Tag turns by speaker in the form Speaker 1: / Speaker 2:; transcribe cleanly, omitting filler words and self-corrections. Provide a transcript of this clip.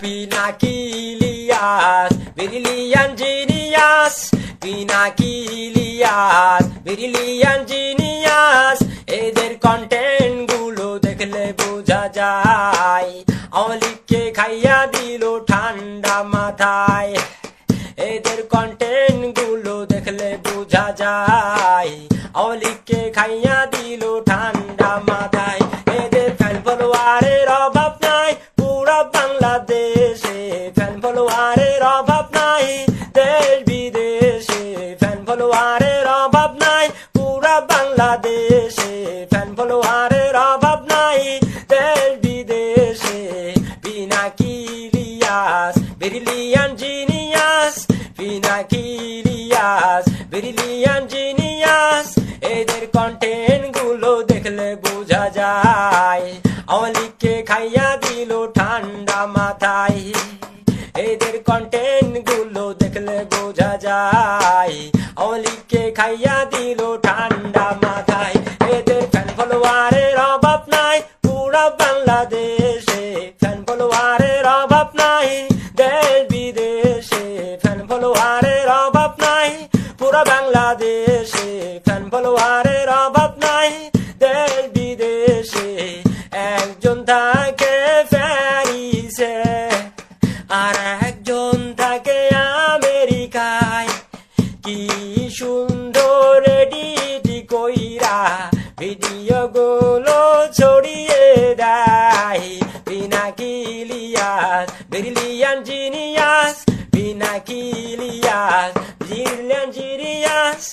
Speaker 1: Pinakilias, brilliant genius. Pinakilias, brilliant genius. এদের content গুলো দেখলে বোঝা যায় অলিকে খাইয়া দিল ঠান্ডা মাথায়। এদের কন্টেন্ট গুলো দেখলে বোঝা যায় অলিকে খাইয়া দিল ঠান্ডা মাথায়। এদের ফ্যান ফলোয়ারের অভাব নাই পুরা বাংলাদেশে, ফ্যান ফলোয়ারের অভাব নাই দেশ বিদেশে, ফ্যান ফলোয়ারের অভাব নাই পুরা বাংলাদেশে, ফ্যান ফলোয়ারের অভাব নাই দেশ বিদেশে। Pinakilias, brilliant genius. Pinakilias, brilliant genius. এদের কন্টেন্ট গুলো দেখলে বোঝা যায় অলিকে খাইয়া দিল ঠান্ডা মাথায়। এদের কন্টেন্ট গুলো দেখলে বোঝা যায় অলিকে খাইয়া দিল ঠান্ডা মাথায়। এদের ফ্যান ফলোয়ারের অভাব নাই পুরা বাংলাদেশে, ফ্যান ফলোয়ারের অভাব নাই দেশ বিদেশে, ফ্যান ফলোয়ারের অভাব নাই পুরা বাংলাদেশে, ফ্যান ফলোয়ারের অভাব নাই দেশ বিদেশে। একজন থাকে প্যারিসে আর একজন থাকে আমেরিকায়, কি সুন্দর এডিট কইরা ভিডিও গুলো ছড়িয়ে দেয়। Pinakilias, brilliant genius. Pinakilias, brilliant genius.